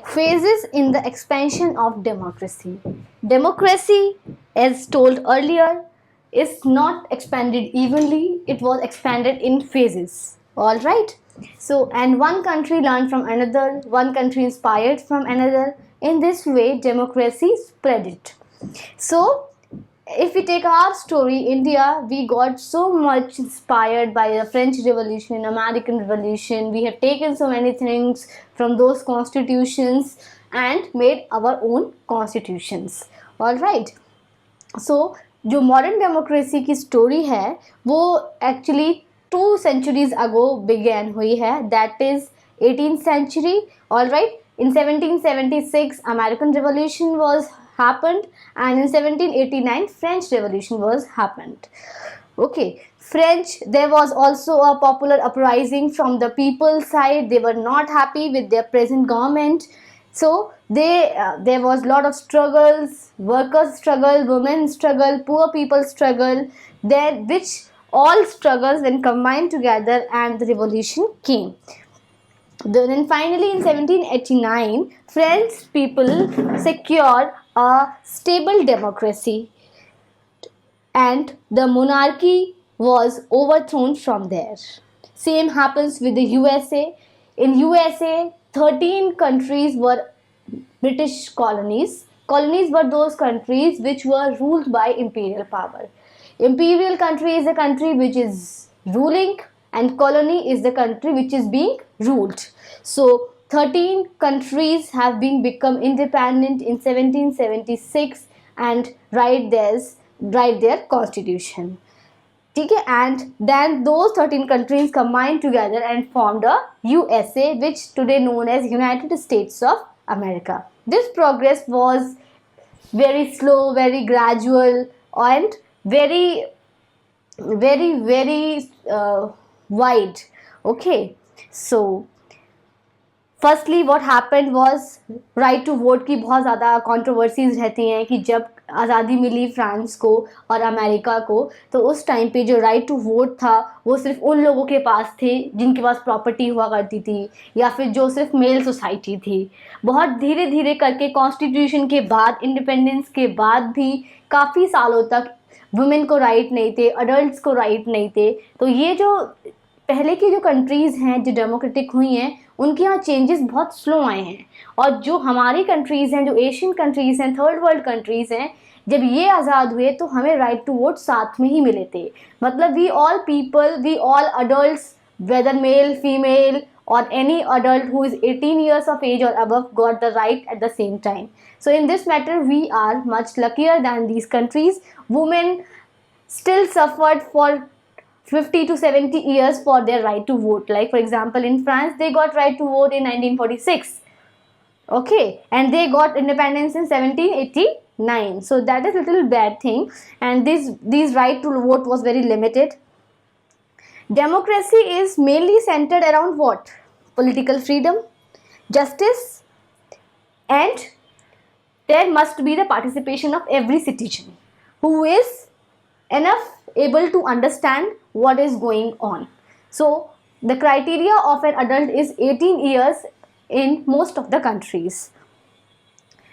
Phases in the expansion of democracy. Democracy, as told earlier, is not expanded evenly, it was expanded in phases. All right. So, and one country learned from another, one country inspired from another. In this way, democracy spread it. So, if we take our story, India, we got so much inspired by the French Revolution, American Revolution. We have taken so many things from those constitutions and made our own constitutions. All right. So जो modern democracy की story है वो actually 2 centuries ago began हुई है, that is 18th century. All right. In 1776 American Revolution was happened, and in 1789 French Revolution was happened. Okay. French, there was also a popular uprising from the people's side. They were not happy with their present government, so there was lot of struggles, workers struggle, women struggle, poor people struggle, then which all struggles when combined together and the revolution came. Then finally in 1789 French people secured a stable democracy and the monarchy was overthrown from there. Same happens with the USA. In USA 13 countries were British colonies. Colonies were those countries which were ruled by imperial power. Imperial country is a country which is ruling, and colony is the country which is being ruled. So 13 countries have been become independent in 1776 and write their constitution. ठीक है, and then those 13 countries combined together and formed a USA, which today known as United States of America. This progress was very slow, very gradual, and very wide. Okay, so firstly what happened was, right to vote की बहुत ज़्यादा controversies रहती हैं कि जब आज़ादी मिली France को और अमेरिका को, तो उस टाइम पे जो राइट टू वोट था वो सिर्फ उन लोगों के पास थे जिनके पास प्रॉपर्टी हुआ करती थी या फिर जो सिर्फ मेल सोसाइटी थी. बहुत धीरे धीरे करके कॉन्स्टिट्यूशन के बाद, इंडिपेंडेंस के बाद भी काफ़ी सालों तक वुमेन को राइट नहीं थे, अडल्ट्स को राइट नहीं थे. तो ये जो पहले की जो कंट्रीज़ हैं जो डेमोक्रेटिक हुई हैं उनके यहाँ चेंजेस बहुत स्लो आए हैं, और जो हमारी कंट्रीज़ हैं, जो एशियन कंट्रीज़ हैं, थर्ड वर्ल्ड कंट्रीज़ हैं, जब ये आज़ाद हुए तो हमें राइट टू वोट साथ में ही मिले थे. मतलब we all people, we all adults, whether male female or any adult who is 18 years of age or above got the right at the same time. So in this matter we are much luckier than these countries. Women still suffered for 50 to 70 years for their right to vote. Like for example in France they got right to vote in 1946. Okay, and they got independence in 1789. So that is a little bad thing, and this right to vote was very limited. Democracy is mainly centered around what? Political freedom, justice, and there must be the participation of every citizen who is enough able to understand what is going on. So the criteria of an adult is 18 years in most of the countries.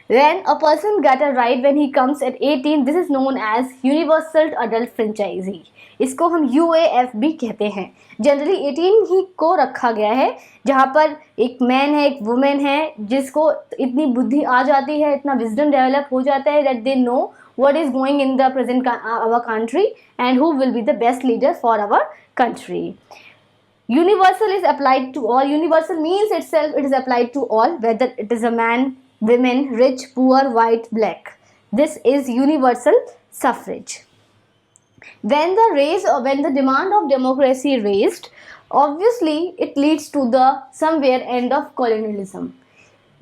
When a person get a right when he comes at 18, this is known as Universal Adult Franchise. इसको हम UAF भी कहते हैं. Generally 18 ही को रखा गया है, जहाँ पर एक मैन है, एक वुमेन है, जिसको इतनी बुद्धि आ जाती है, इतना विजडम डेवलप हो जाता है that they know what is going in the present our country and who will be the best leader for our country. Universal is applied to all. Universal means itself it is applied to all, whether it is a man, women, rich, poor, white, black. This is universal suffrage. When the demand of democracy raised, obviously it leads to the somewhere end of colonialism.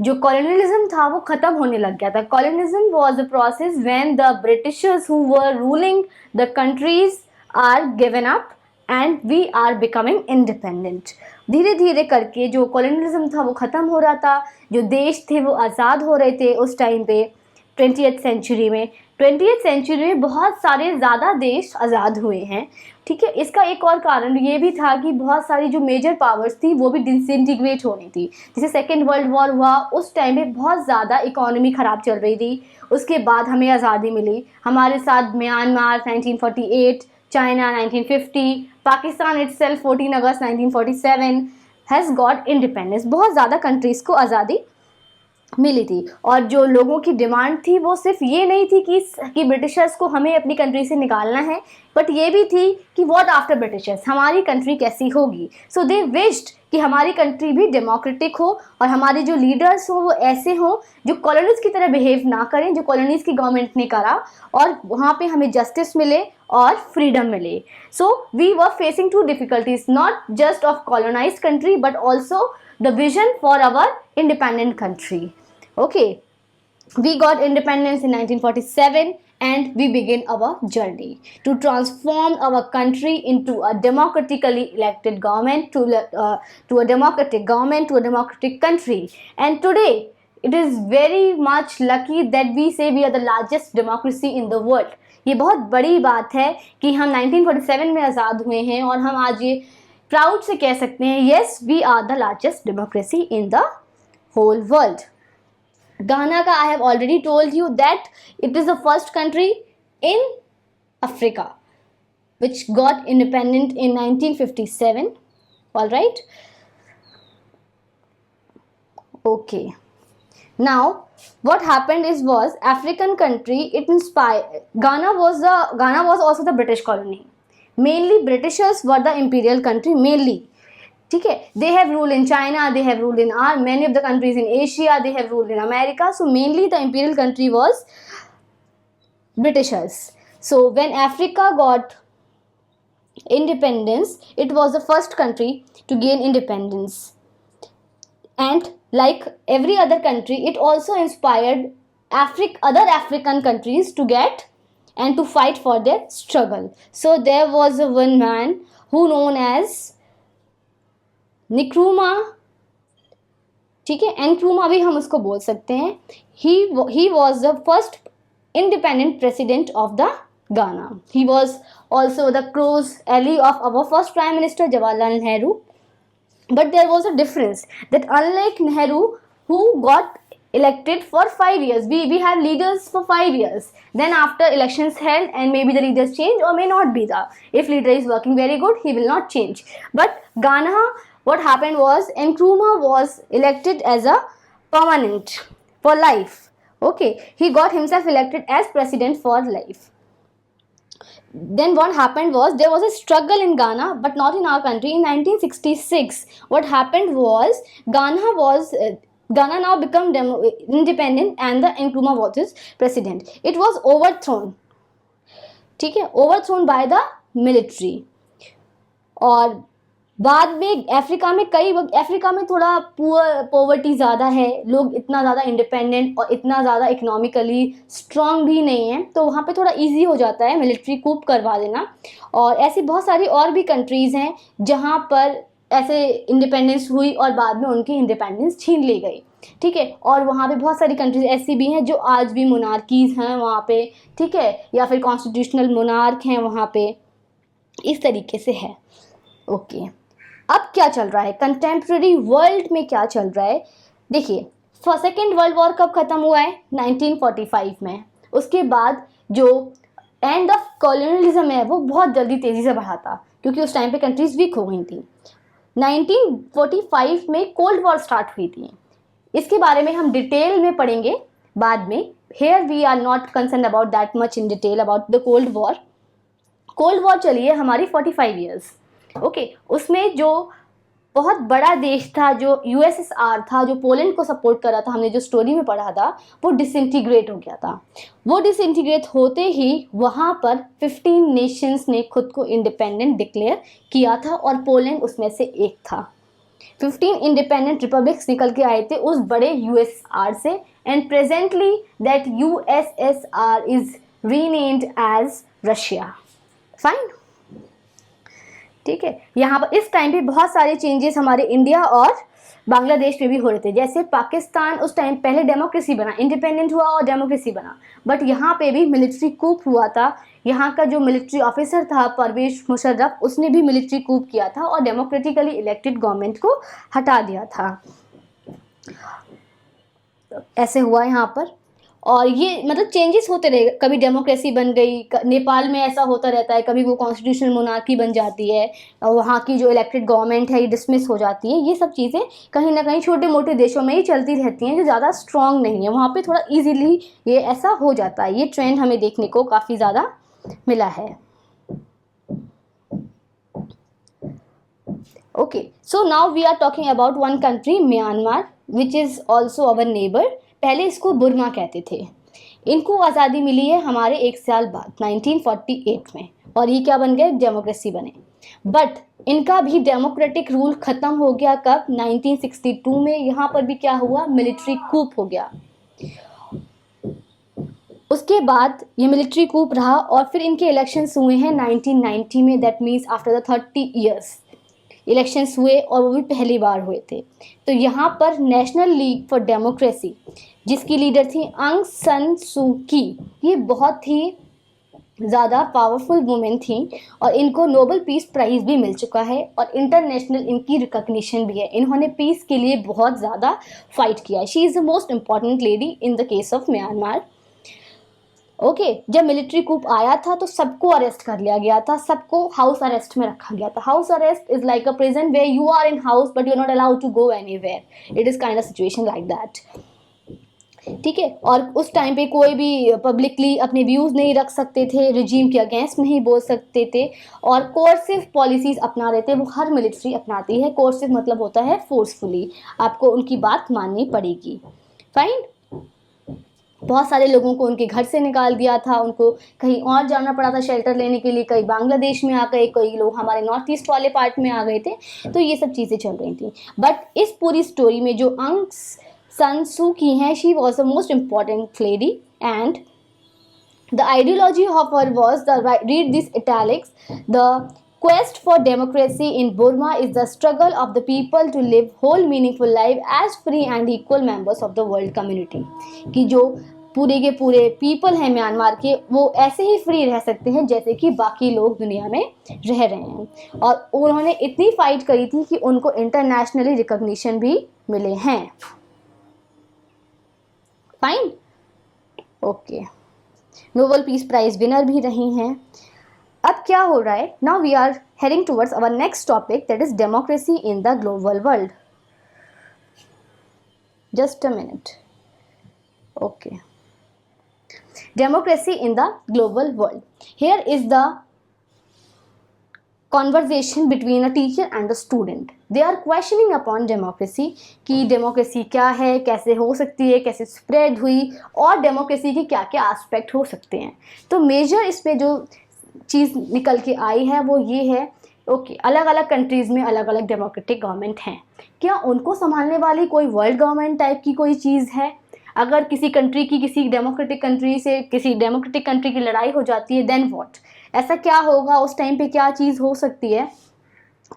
जो colonialism था वो खत्म होने लग गया था. Colonialism was a process when the Britishers who were ruling the countries are given up and we are becoming independent. धीरे धीरे करके जो colonialism था वो ख़त्म हो रहा था, जो देश थे वो आज़ाद हो रहे थे उस टाइम पे. 20th सेंचुरी में। 20th सेंचुरी में बहुत सारे ज़्यादा देश आज़ाद हुए हैं, ठीक है। इसका एक और कारण ये भी था कि बहुत सारी जो मेजर पावर्स थी वो भी डिसइंटीग्रेट हो रही थी। जैसे सेकेंड वर्ल्ड वॉर हुआ, उस टाइम पे बहुत ज़्यादा इकोनॉमी ख़राब चल रही थी। उसके बाद हमें आज़ादी मिली। हमारे साथ Myanmar 1948, China 1950, Pakistan itself 14 August 1947 has got independence. बहुत ज़्यादा कंट्रीज़ को आज़ादी मिली थी। और जो लोगों की डिमांड थी वो सिर्फ ये नहीं थी कि ब्रिटिशर्स को हमें अपनी कंट्री से निकालना है, बट ये भी थी कि व्हाट आफ्टर ब्रिटिशर्स, हमारी कंट्री कैसी होगी। सो दे विश्ड कि हमारी कंट्री भी डेमोक्रेटिक हो और हमारे जो लीडर्स हो वो ऐसे हों जो कॉलोनीज की तरह बिहेव ना करें, जो कॉलोनीज की गवर्नमेंट ने करा, और वहाँ पे हमें जस्टिस मिले और फ्रीडम मिले। So we were facing two difficulties, not just of colonised country but also the vision for our independent country. Okay, we got independence in 1947 and we begin our journey to transform our country into a democratically elected government, to a democratic government, to a democratic country. And today it is very much lucky that we say we are the largest democracy in the world. ये बहुत बड़ी बात है कि हम 1947 में आज़ाद हुए हैं और हम आज ये प्राउड से कह सकते हैं, yes we are the largest democracy in the whole world. Ghana का I have already told you that it is the first country in Africa which got independent इन 1957. All right, okay. Now what happened was African country, it inspired Ghana was also the British colony. Mainly Britishers were the imperial country mainly, ठीक है. They have ruled in China, they have ruled in many of the countries in Asia, they have ruled in America. So mainly the imperial country was Britishers. So when Africa got independence, it was the first country to gain independence. And like every other country, it also inspired other African countries to get and to fight for their struggle. So there was one man who known as Nkrumah, ठीक है, Nkrumah भी हम उसको बोल सकते हैं. He was the first independent president of the Ghana. He was also the close ally of our first Prime Minister Jawaharlal Nehru. But there was a difference that unlike Nehru, who got elected for 5 years, we have leaders for 5 years. Then after elections held and maybe the leaders change or may not be the. If leader is working very good, he will not change. But Ghana, what happened was Nkrumah was elected as a permanent for life. Okay, he got himself elected as president for life. Then what happened was there was a struggle in Ghana, but not in our country. In 1966, what happened was Ghana now become independent and the Nkrumah was his president. It was overthrown, ठीक है, overthrown by the military. और बाद में Africa में थोड़ा poverty ज़्यादा है, लोग इतना ज़्यादा इंडिपेंडेंट और इतना ज़्यादा इकोनॉमिकली स्ट्रांग भी नहीं है, तो वहाँ पे थोड़ा इजी हो जाता है मिलिट्री कूप करवा देना. और ऐसी बहुत सारी और भी कंट्रीज़ हैं जहाँ पर ऐसे इंडिपेंडेंस हुई और बाद में उनकी इंडिपेंडेंस छीन ली गई, ठीक है. और वहाँ पे बहुत सारी कंट्रीज ऐसी भी हैं जो आज भी मोनार्कीज़ हैं वहाँ पे, ठीक है, या फिर कॉन्स्टिट्यूशनल मोनार्क हैं वहाँ पे. इस तरीके से है. ओके, अब क्या चल रहा है कंटेम्प्रेरी वर्ल्ड में, क्या चल रहा है देखिए. सेकेंड वर्ल्ड वॉर कब ख़त्म हुआ है? 1945 में. उसके बाद जो एंड ऑफ कॉलोनियलिज्म है वो बहुत जल्दी तेज़ी से बढ़ा था क्योंकि उस टाइम पे कंट्रीज वीक हो गई थी. 1945 में कोल्ड वॉर स्टार्ट हुई थी. इसके बारे में हम डिटेल में पढ़ेंगे बाद में. Here we are not concern about that much in detail about the cold war. Cold war चली है हमारी 45 ईयर्स. ओके, उसमें जो बहुत बड़ा देश था जो यूएसएसआर था, जो पोलैंड को सपोर्ट कर रहा था, हमने जो स्टोरी में पढ़ा था, वो डिसइंटीग्रेट हो गया था. वो डिसइंटीग्रेट होते ही वहाँ पर 15 नेशंस ने खुद को इंडिपेंडेंट डिक्लेयर किया था और पोलैंड उसमें से एक था. 15 इंडिपेंडेंट रिपब्लिक्स निकल के आए थे उस बड़े यूएसएसआर से. And presently that USSR is renamed as Russia. Fine. ठीक है, यहाँ पर इस टाइम पे बहुत सारे चेंजेस हमारे इंडिया और बांग्लादेश में भी हो रहे थे। जैसे पाकिस्तान उस टाइम पहले डेमोक्रेसी बना, इंडिपेंडेंट हुआ और डेमोक्रेसी बना, बट यहाँ पे भी मिलिट्री कूप हुआ था। यहाँ का जो मिलिट्री ऑफिसर था परवेज मुशर्रफ, उसने भी मिलिट्री कूप किया था और डेमोक्रेटिकली इलेक्टेड गवर्नमेंट को हटा दिया था। ऐसे हुआ यहाँ पर, और ये मतलब चेंजेस होते रहे, कभी डेमोक्रेसी बन गई, नेपाल में ऐसा होता रहता है, कभी वो कॉन्स्टिट्यूशनल मोनार्की बन जाती है और वहाँ की जो इलेक्टेड गवर्नमेंट है ये डिसमिस हो जाती है। ये सब चीज़ें कहीं ना कहीं छोटे मोटे देशों में ही चलती रहती हैं जो ज़्यादा स्ट्रॉन्ग नहीं है, वहाँ पे थोड़ा इजीली ये ऐसा हो जाता है। ये ट्रेंड हमें देखने को काफ़ी ज़्यादा मिला है। Okay, so now we are talking about one country, Myanmar, which is also our neighbour. पहले इसको बुर्मा कहते थे। इनको आज़ादी मिली है हमारे 1 साल बाद 1948 में, और ये क्या बन गए, डेमोक्रेसी बने। बट इनका भी डेमोक्रेटिक रूल ख़त्म हो गया कब, 1962 में। यहाँ पर भी क्या हुआ, मिलिट्री कूप हो गया। उसके बाद ये मिलिट्री कूप रहा और फिर इनके इलेक्शंस हुए हैं 1990 में, that means after the 30 years elections हुए, और वो भी पहली बार हुए थे। तो यहाँ पर नेशनल लीग फॉर डेमोक्रेसी, जिसकी लीडर थी आंग सन सू की, ये बहुत ही ज़्यादा पावरफुल वुमेन थी और इनको नोबेल पीस प्राइज़ भी मिल चुका है और इंटरनेशनल इनकी रिकॉग्निशन भी है। इन्होंने पीस के लिए बहुत ज़्यादा फाइट किया है। She is the most important lady in the case of Myanmar. Okay, जब मिलिट्री कूप आया था तो सबको अरेस्ट कर लिया गया था, सबको हाउस अरेस्ट में रखा गया था। House arrest is like a prison where you are in house but you are not allowed to go anywhere. It is kind of situation like that. ठीक है, और उस टाइम पे कोई भी पब्लिकली अपने व्यूज़ नहीं रख सकते थे, रिजीम के अगेंस्ट नहीं बोल सकते थे, और कोर्सिव पॉलिसीज़ अपना रहे थे। वो हर मिलिट्री अपनाती है। कोर्सिव मतलब होता है फोर्सफुली, आपको उनकी बात माननी पड़ेगी। फाइन। बहुत सारे लोगों को उनके घर से निकाल दिया था, उनको कहीं और जाना पड़ा था शेल्टर लेने के लिए, कई बांग्लादेश में आ गए, कई लोग हमारे नॉर्थ ईस्ट वाले पार्ट में आ गए थे। तो ये सब चीज़ें चल रही थी। बट इस पूरी स्टोरी में जो आंग सन सू की हैं, she was the most important lady and the ideology of her was read this italics, the quest for democracy in Burma is the struggle of the people to live whole meaningful life as free and equal members of the world community। कि जो पूरे के पूरे people हैं Myanmar के, वो ऐसे ही free रह सकते हैं जैसे कि बाकी लोग दुनिया में रह रहे हैं। और उन्होंने इतनी फाइट करी थी कि उनको इंटरनेशनली रिकॉग्निशन भी मिले हैं। Fine, okay, Nobel peace prize winner भी रही हैं। अब क्या हो रहा है, now we are heading towards our next topic, that is democracy in the global world. Just a minute, okay, democracy in the global world. Here is the conversation between a teacher and a student. They are questioning upon democracy कि democracy क्या है, कैसे हो सकती है, कैसे spread हुई, और डेमोक्रेसी के क्या क्या एस्पेक्ट हो सकते हैं। तो मेजर इस पे जो चीज़ निकल के आई है वो ये है, ओके, अलग अलग कंट्रीज़ में अलग अलग डेमोक्रेटिक गवर्नमेंट हैं, क्या उनको संभालने वाली कोई वर्ल्ड गवर्नमेंट टाइप की कोई चीज़ है? अगर किसी कंट्री की किसी डेमोक्रेटिक कंट्री से किसी डेमोक्रेटिक कंट्री की लड़ाई हो जाती है, देन व्हाट, ऐसा क्या होगा उस टाइम पे, क्या चीज़ हो सकती है?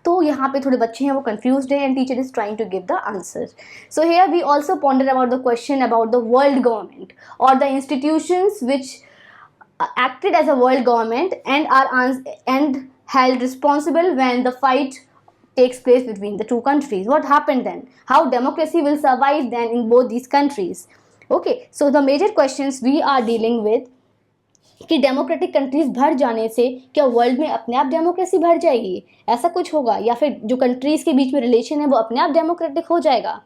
तो यहाँ पे थोड़े बच्चे हैं वो कंफ्यूज्ड है and teacher is trying to give the answer. So here we also ponder about the question about the world government और the institutions which acted as a world government and held responsible when the fight takes place between the two countries. What happened then? How democracy will survive then in both these countries? Okay, so the major questions we are dealing with कि democratic countries भर जाने से क्या world में अपने आप democracy भर जाएगी, ऐसा कुछ होगा, या फिर जो कंट्रीज के बीच में रिलेशन है वो अपने आप डेमोक्रेटिक हो जाएगा?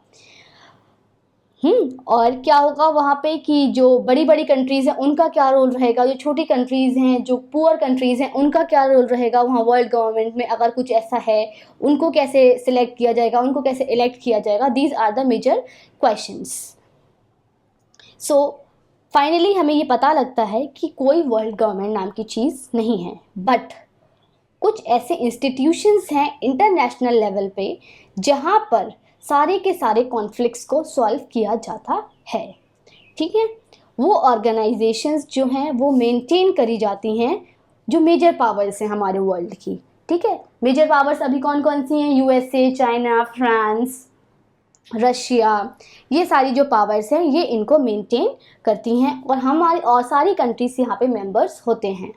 और क्या होगा वहाँ पे कि जो बड़ी बड़ी कंट्रीज़ हैं उनका क्या रोल रहेगा, जो छोटी कंट्रीज़ हैं, जो पुअर कंट्रीज़ हैं, उनका क्या रोल रहेगा वहाँ वर्ल्ड गवर्नमेंट में, अगर कुछ ऐसा है उनको कैसे सिलेक्ट किया जाएगा, उनको कैसे इलेक्ट किया जाएगा? These are the major questions. So finally हमें ये पता लगता है कि कोई वर्ल्ड गवर्नमेंट नाम की चीज़ नहीं है, बट कुछ ऐसे इंस्टीट्यूशंस हैं इंटरनेशनल लेवल पे जहाँ पर सारे के सारे कॉन्फ्लिक्ट्स को सॉल्व किया जाता है। ठीक है, वो ऑर्गेनाइजेशंस जो हैं वो मेंटेन करी जाती हैं जो मेजर पावर्स हैं हमारे वर्ल्ड की। ठीक है। मेजर पावर्स अभी कौन कौन सी हैं? यूएसए, चाइना, फ्रांस, रशिया, ये सारी जो पावर्स हैं ये इनको मेंटेन करती हैं और हमारी और सारी कंट्रीज यहाँ पे मेंबर्स होते हैं।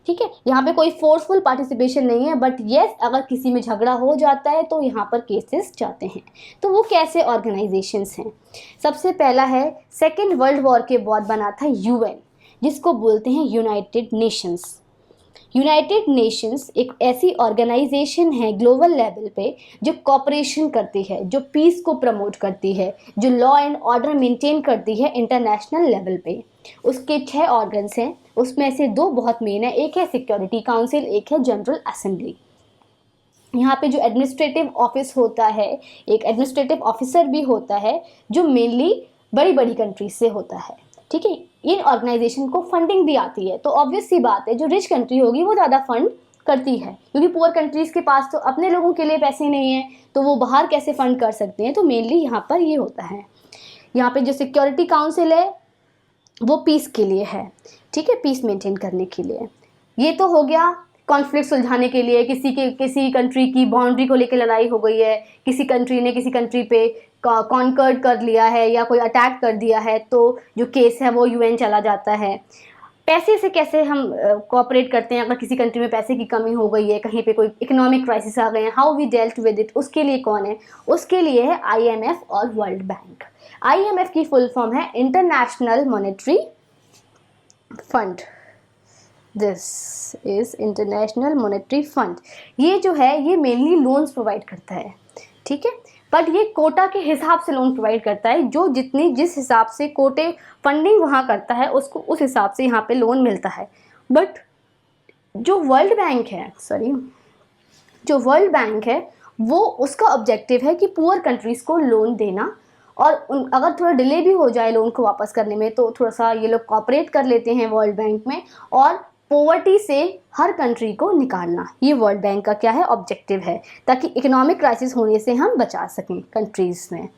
ठीक है, यहाँ पे कोई फोर्सफुल पार्टिसिपेशन नहीं है, बट येस अगर किसी में झगड़ा हो जाता है तो यहाँ पर केसेस जाते हैं। तो वो कैसे ऑर्गेनाइजेशंस हैं? सबसे पहला है, सेकेंड वर्ल्ड वॉर के बाद बना था यूएन, जिसको बोलते हैं यूनाइटेड नेशंस। यूनाइटेड नेशंस एक ऐसी ऑर्गेनाइजेशन है ग्लोबल लेवल पे जो कॉपरेशन करती है, जो पीस को प्रमोट करती है, जो लॉ एंड ऑर्डर मेंटेन करती है इंटरनेशनल लेवल पे। उसके 6 ऑर्गन्स हैं, उसमें से 2 बहुत मेन है, एक है सिक्योरिटी काउंसिल, एक है जनरल असेंबली। यहाँ पे जो एडमिनिस्ट्रेटिव ऑफिस होता है, एक एडमिनिस्ट्रेटिव ऑफिसर भी होता है जो मेनली बड़ी बड़ी कंट्रीज से होता है। ठीक है, इन ऑर्गेनाइजेशन को फंडिंग भी आती है, तो ऑब्वियस सी बात है जो रिच कंट्री होगी वो ज़्यादा फंड करती है, क्योंकि पुअर कंट्रीज़ के पास तो अपने लोगों के लिए पैसे नहीं हैं, तो वो बाहर कैसे फंड कर सकते हैं। तो मेनली यहाँ पर ये होता है। यहाँ पे जो सिक्योरिटी काउंसिल है वो पीस के लिए है, ठीक है, पीस मेंटेन करने के लिए। ये तो हो गया कॉन्फ्लिक्ट सुलझाने के लिए, किसी कंट्री की बाउंड्री को लेकर लड़ाई हो गई है, किसी कंट्री ने किसी कंट्री पे कॉन्कर्ड कर लिया है या कोई अटैक कर दिया है, तो जो केस है वो यूएन चला जाता है। पैसे से कैसे हम कोऑपरेट करते हैं, अगर किसी कंट्री में पैसे की कमी हो गई है, कहीं पे कोई इकोनॉमिक क्राइसिस आ गए हैं, how we dealt with it, उसके लिए कौन है? उसके लिए है आईएमएफ और वर्ल्ड बैंक। आईएमएफ की फुल फॉर्म है international monetary fund. This is international monetary fund. ये जो है ये मेनली लोन्स प्रोवाइड करता है, ठीक है, बट ये कोटा के हिसाब से लोन प्रोवाइड करता है, जो जिस हिसाब से कोटे फंडिंग वहाँ करता है उसको उस हिसाब से यहाँ पे लोन मिलता है। बट जो वर्ल्ड बैंक है वो उसका ऑब्जेक्टिव है कि पुअर कंट्रीज़ को लोन देना, और अगर थोड़ा डिले भी हो जाए लोन को वापस करने में तो थोड़ा सा ये लोग कॉपरेट कर लेते हैं वर्ल्ड बैंक में, और पॉवर्टी से हर कंट्री को निकालना, ये वर्ल्ड बैंक का क्या है? ऑब्जेक्टिव है, ताकि इकोनॉमिक क्राइसिस होने से हम बचा सकें कंट्रीज़ में।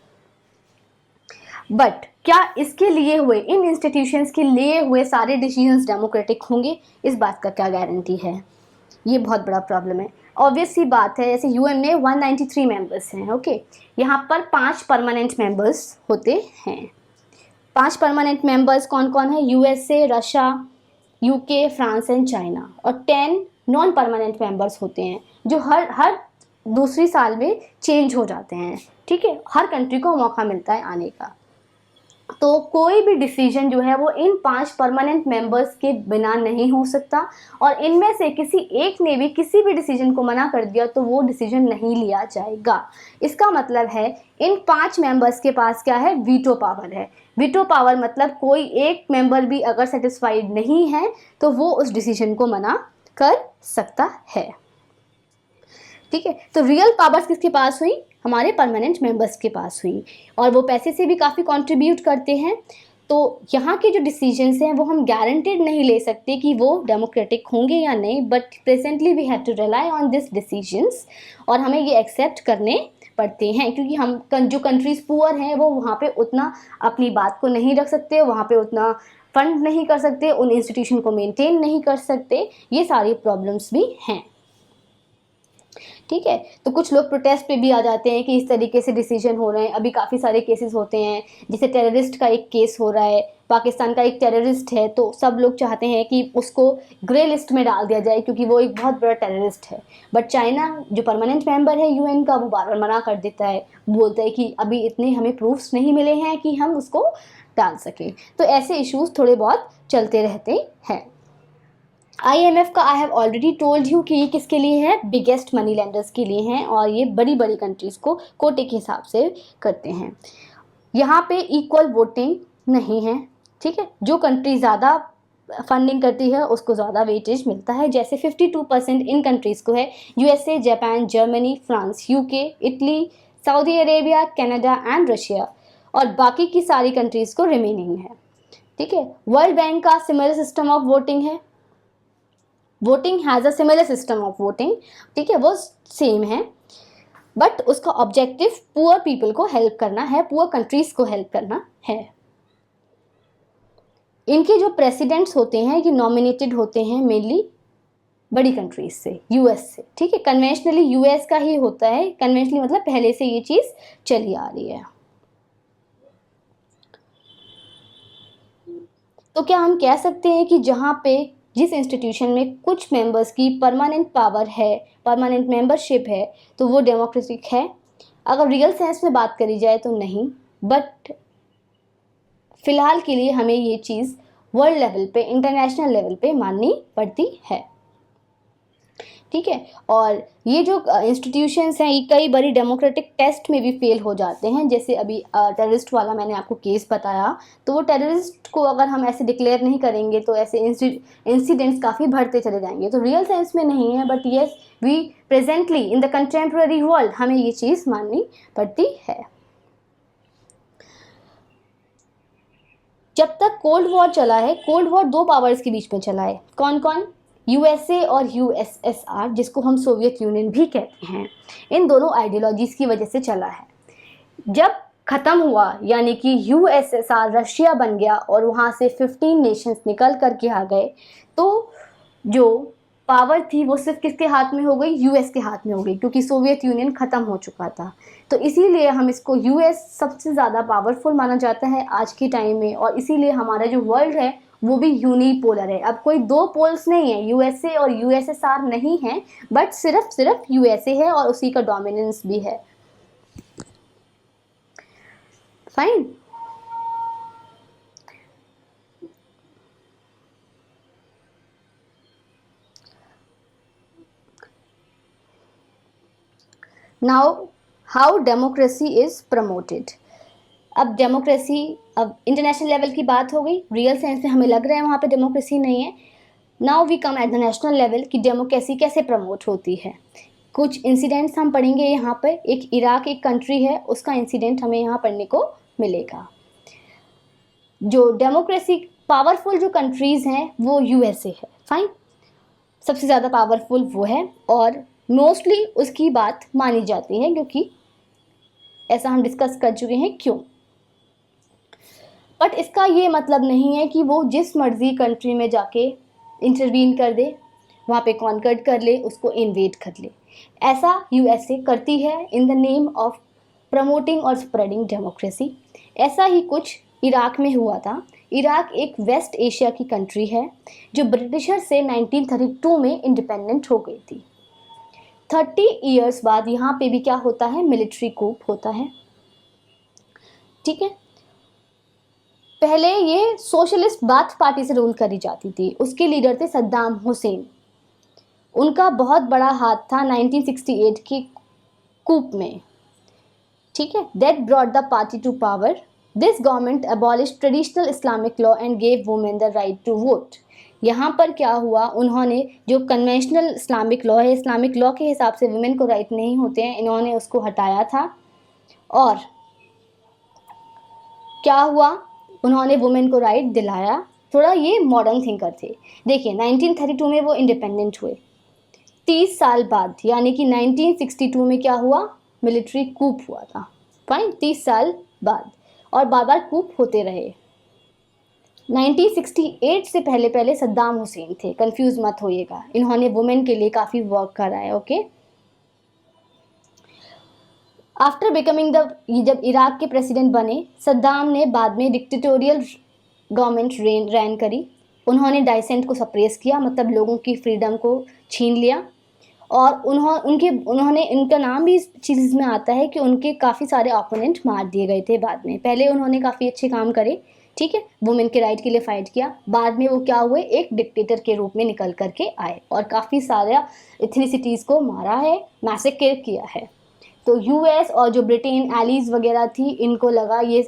बट क्या इसके लिए हुए, इन इंस्टीट्यूशंस के लिए हुए सारे डिसीजंस डेमोक्रेटिक होंगे? इस बात का क्या गारंटी है? ये बहुत बड़ा प्रॉब्लम है। ऑब्वियस सी बात है, जैसे यूएन में 193 मेंबर्स हैं, ओके, यहाँ पर 5 परमानेंट मेंबर्स होते हैं। 5 परमानेंट मेंबर्स कौन कौन है? USA, Russia, UK, France and China, और 10 नॉन परमानेंट मेंबर्स होते हैं जो हर दूसरी साल में चेंज हो जाते हैं, ठीक है, हर कंट्री को मौका मिलता है आने का। तो कोई भी डिसीजन जो है वो इन 5 परमानेंट मेंबर्स के बिना नहीं हो सकता, और इनमें से किसी एक ने भी किसी भी डिसीजन को मना कर दिया तो वो डिसीजन नहीं लिया जाएगा। इसका मतलब है इन 5 मेंबर्स के पास क्या है? वीटो पावर है। वीटो पावर मतलब कोई एक मेंबर भी अगर सेटिस्फाइड नहीं है तो वो उस डिसीजन को मना कर सकता है, ठीक है। तो रियल पावर्स किसके पास हुई? हमारे परमानेंट मेंबर्स के पास हुई, और वो पैसे से भी काफ़ी कंट्रीब्यूट करते हैं। तो यहाँ के जो डिसीजंस हैं वो हम गारंटेड नहीं ले सकते कि वो डेमोक्रेटिक होंगे या नहीं, but presently we have to rely on this decisions, और हमें ये एक्सेप्ट करने पड़ते हैं, क्योंकि हम जो कंट्रीज़ पुअर हैं वो वहाँ पे उतना अपनी बात को नहीं रख सकते, वहाँ पे उतना फंड नहीं कर सकते, उन इंस्टीट्यूशन को मेंटेन नहीं कर सकते, ये सारी प्रॉब्लम्स भी हैं, ठीक है। तो कुछ लोग प्रोटेस्ट पे भी आ जाते हैं कि इस तरीके से डिसीजन हो रहे हैं। अभी काफ़ी सारे केसेस होते हैं, जैसे टेररिस्ट का एक केस हो रहा है, पाकिस्तान का एक टेररिस्ट है, तो सब लोग चाहते हैं कि उसको ग्रे लिस्ट में डाल दिया जाए क्योंकि वो एक बहुत बड़ा टेररिस्ट है। बट चाइना जो परमानेंट मेंबर है यूएन का, वो बार बार मना कर देता है, बोलता है कि अभी इतने हमें प्रूफ्स नहीं मिले हैं कि हम उसको डाल सकें। तो ऐसे इश्यूज थोड़े बहुत चलते रहते हैं। IMF का I have already told you कि ये किसके लिए है? बिगेस्ट मनी लेंडर्स के लिए हैं, और ये बड़ी बड़ी कंट्रीज़ को कोटे के हिसाब से करते हैं। यहाँ पे इक्वल वोटिंग नहीं है, ठीक है, जो कंट्री ज़्यादा फंडिंग करती है उसको ज़्यादा वेटेज मिलता है। जैसे 52% इन कंट्रीज़ को है, USA, Japan, Germany, France, UK, Italy, Saudi Arabia, Canada and Russia, और बाकी की सारी कंट्रीज़ को रिमेनिंग है, ठीक है। वर्ल्ड बैंक का सिमिलर सिस्टम ऑफ वोटिंग है, voting has a similar system of voting, ठीक है, वो सेम है, बट उसका ऑब्जेक्टिव पुअर पीपल को हेल्प करना है, पुअर कंट्रीज़ को हेल्प करना है। इनके जो प्रेसिडेंट्स होते हैं ये नॉमिनेटेड होते हैं मेनली बड़ी कंट्रीज से, यूएस से, ठीक है। कन्वेंशनली यूएस का ही होता है, कन्वेंशनली मतलब पहले से ये चीज चली आ रही है। तो क्या हम कह सकते हैं कि जहाँ पे जिस इंस्टीट्यूशन में कुछ मेंबर्स की परमानेंट पावर है, परमानेंट मेंबरशिप है, तो वो डेमोक्रेटिक है? अगर रियल सेंस में बात करी जाए तो नहीं, बट फिलहाल के लिए हमें ये चीज़ वर्ल्ड लेवल पे, इंटरनेशनल लेवल पे माननी पड़ती है, ठीक है। और ये जो इंस्टीट्यूशंस हैं ये कई बारी डेमोक्रेटिक टेस्ट में भी फेल हो जाते हैं, जैसे अभी टेररिस्ट वाला मैंने आपको केस बताया, तो वो टेररिस्ट को अगर हम ऐसे डिक्लेयर नहीं करेंगे तो ऐसे इंसिडेंट्स काफ़ी बढ़ते चले जाएंगे। तो रियल सेंस में नहीं है, but yes we presently in the contemporary world हमें ये चीज़ माननी पड़ती है। जब तक कोल्ड वॉर चला है, कोल्ड वॉर दो पावर्स के बीच में चला है, कौन कौन? यूएसए और यूएसएसआर, जिसको हम सोवियत यूनियन भी कहते हैं। इन दोनों आइडियोलॉजीज की वजह से चला है। जब खत्म हुआ, यानी कि यूएसएसआर रशिया बन गया और वहाँ से 15 नेशंस निकल करके आ गए, तो जो पावर थी वो सिर्फ किसके हाथ में हो गई? यूएस के हाथ में हो गई, क्योंकि सोवियत यूनियन ख़त्म हो चुका था। तो इसीलिए हम इसको यूएस सबसे ज़्यादा पावरफुल माना जाता है आज के टाइम में, और इसीलिए हमारा जो वर्ल्ड है वो भी यूनिपोलर है। अब कोई दो पोल्स नहीं है, यूएसए और यूएसएसआर नहीं है, बट सिर्फ यूएसए है और उसी का डोमिनेंस भी है। Fine. Now how democracy is promoted. अब डेमोक्रेसी, अब इंटरनेशनल लेवल की बात हो गई, रियल सेंस में हमें लग रहा है वहाँ पे डेमोक्रेसी नहीं है। Now we come at the national level कि डेमोक्रेसी कैसे प्रमोट होती है। कुछ इंसिडेंट्स हम पढ़ेंगे यहाँ पर। एक इराक एक कंट्री है, उसका इंसिडेंट हमें यहाँ पढ़ने को मिलेगा। जो डेमोक्रेसी पावरफुल जो कंट्रीज़ हैं वो यूएसए है, फाइन, सबसे ज़्यादा पावरफुल वो है, और मोस्टली उसकी बात मानी जाती है, क्योंकि ऐसा हम डिस्कस कर चुके हैं क्यों। बट इसका ये मतलब नहीं है कि वो जिस मर्जी कंट्री में जाके इंटरवीन कर दे, वहाँ पे कॉन्कर्ड कर ले, उसको इन्वेड कर ले। ऐसा यूएसए करती है इन द नेम ऑफ प्रमोटिंग और स्प्रेडिंग डेमोक्रेसी। ऐसा ही कुछ इराक में हुआ था। इराक एक वेस्ट एशिया की कंट्री है जो ब्रिटिशर से 1932 में इंडिपेंडेंट हो गई थी। 30 ईयर्स बाद यहाँ पे भी क्या होता है? मिलिट्री कूप होता है, ठीक है। पहले ये सोशलिस्ट बाथ पार्टी से रूल करी जाती थी, उसके लीडर थे सद्दाम हुसैन। उनका बहुत बड़ा हाथ था 1968 की कूप में, ठीक है। That brought the party to power. This government abolish traditional Islamic law and gave women the right to vote. यहाँ पर क्या हुआ? उन्होंने जो कन्वेंशनल इस्लामिक लॉ है, इस्लामिक लॉ के हिसाब से वुमेन को राइट नहीं होते हैं, इन्होंने उसको हटाया था। और क्या हुआ? उन्होंने वुमेन को राइट दिलाया। थोड़ा ये मॉडर्न थिंकर थे। देखिए 1932 में वो इंडिपेंडेंट हुए, 30 साल बाद यानी कि 1962 में क्या हुआ? मिलिट्री कूप हुआ था, फाइन, 30 साल बाद, और बार बार कूप होते रहे। 1968 से पहले पहले सद्दाम हुसैन थे, कंफ्यूज मत होइएगा, इन्होंने वुमेन के लिए काफ़ी वर्क करा है, ओके। आफ्टर बिकमिंग द, जब इराक के प्रेसिडेंट बने सद्दाम ने, बाद में डिक्टेटोरियल गवर्नमेंट रैन करी। उन्होंने डाइसेंट को सप्रेस किया, मतलब लोगों की फ्रीडम को छीन लिया। और उन्होंने इनका नाम भी इस चीज़ में आता है कि उनके काफ़ी सारे ओपोनेंट मार दिए गए थे बाद में। पहले उन्होंने काफ़ी अच्छे काम करे, ठीक है, वुमेन के राइट के लिए फाइट किया। बाद में वो क्या हुए? एक डिक्टेटर के रूप में निकल करके आए और काफ़ी सारा एथनिसिटीज़ को मारा है, मैसेकर किया है। तो यूएस और जो ब्रिटेन एलीज वगैरह थी, इनको लगा ये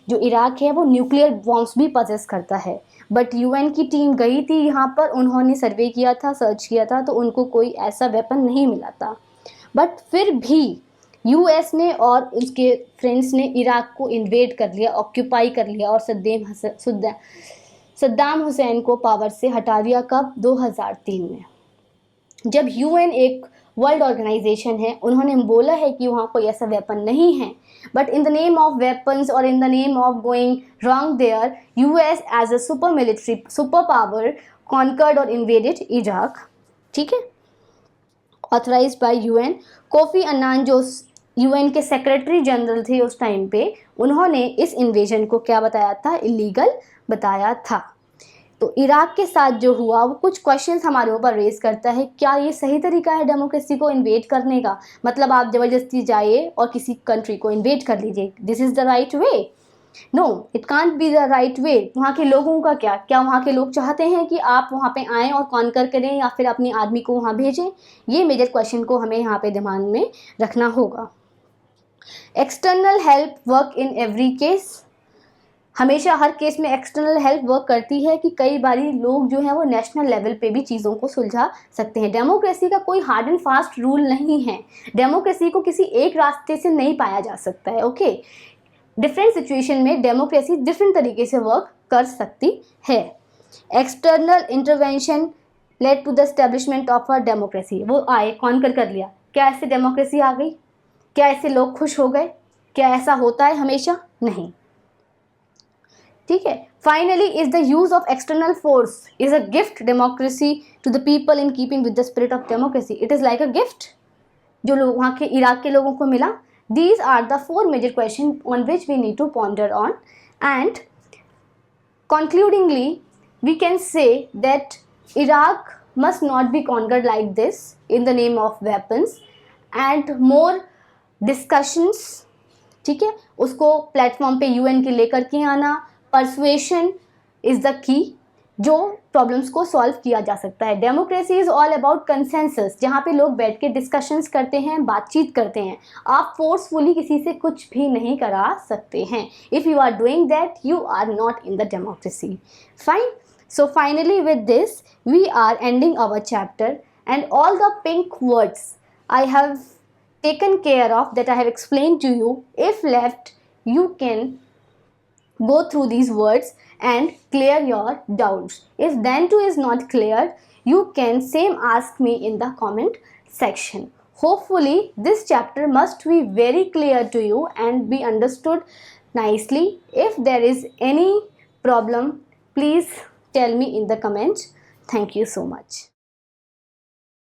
जो इराक है वो न्यूक्लियर बॉम्ब्स भी पजेस करता है। बट यूएन की टीम गई थी यहाँ पर, उन्होंने सर्वे किया था, सर्च किया था, तो उनको कोई ऐसा वेपन नहीं मिला था। बट फिर भी यूएस ने और उसके फ्रेंड्स ने इराक को इन्वेड कर लिया, ऑक्यूपाई कर लिया, और सद्दाम हुसैन को पावर से हटा दिया। कब? 2003 में, जब यूएन एक वर्ल्ड ऑर्गेनाइजेशन है, उन्होंने बोला है कि वहाँ कोई ऐसा वेपन नहीं है, but in the name of weapons और in the name of going wrong there, US as a super military super power conquered और इन्वेडेड इराक। ठीक है, authorised by UN. Kofi Annan जो यूएन के सेक्रेटरी जनरल थे उस time पे, उन्होंने इस इन्वेजन को क्या बताया था, इलीगल बताया था। तो इराक के साथ जो हुआ वो कुछ क्वेश्चंस हमारे ऊपर रेज करता है, क्या ये सही तरीका है डेमोक्रेसी को इन्वेड करने का? मतलब आप ज़बरदस्ती जाइए और किसी कंट्री को इन्वेड कर लीजिए, this is the right way? No, it can't be the right way. वहाँ के लोगों का क्या वहाँ के लोग चाहते हैं कि आप वहाँ पे आएँ और कॉन्कर करें या फिर अपनी आर्मी को वहाँ भेजें? ये मेजर क्वेश्चन को हमें यहाँ पे दिमाग में रखना होगा। External help work in every case. हमेशा हर केस में एक्सटर्नल हेल्प वर्क करती है कि कई बारी लोग जो हैं वो नेशनल लेवल पे भी चीज़ों को सुलझा सकते हैं। डेमोक्रेसी का कोई हार्ड एंड फास्ट रूल नहीं है, डेमोक्रेसी को किसी एक रास्ते से नहीं पाया जा सकता है। ओके, डिफरेंट सिचुएशन में डेमोक्रेसी डिफरेंट तरीके से वर्क कर सकती है। External intervention led to the establishment of a democracy. वो आए, कॉन्कर कर लिया, क्या ऐसे डेमोक्रेसी आ गई? क्या ऐसे लोग खुश हो गए? क्या ऐसा होता है हमेशा? नहीं, ठीक है। Finally, is the use of external force is a gift democracy to the people in keeping with the spirit of democracy. It is like a gift जो लोग वहाँ के इराक के लोगों को मिला। These are the 4 major questions on which we need to ponder on, and concludingly we can say that Iraq must not be conquered like this in the name of weapons, and more discussions, ठीक है, उसको platform पे UN के लेकर के आना। Persuasion is the key, जो problems को सॉल्व किया जा सकता है। Democracy is all about consensus, जहाँ पे लोग बैठ के डिस्कशंस करते हैं, बातचीत करते हैं। आप फोर्सफुली किसी से कुछ भी नहीं करा सकते हैं। If you are doing that, you are not in the democracy. Fine, so finally with this we are ending our chapter, and all the pink words I have taken care of, that I have explained to you. If left, you can go through these words and clear your doubts. If then too is not clear, you can same ask me in the comment section. Hopefully this chapter must be very clear to you and be understood nicely. If there is any problem, please tell me in the comments. Thank you so much.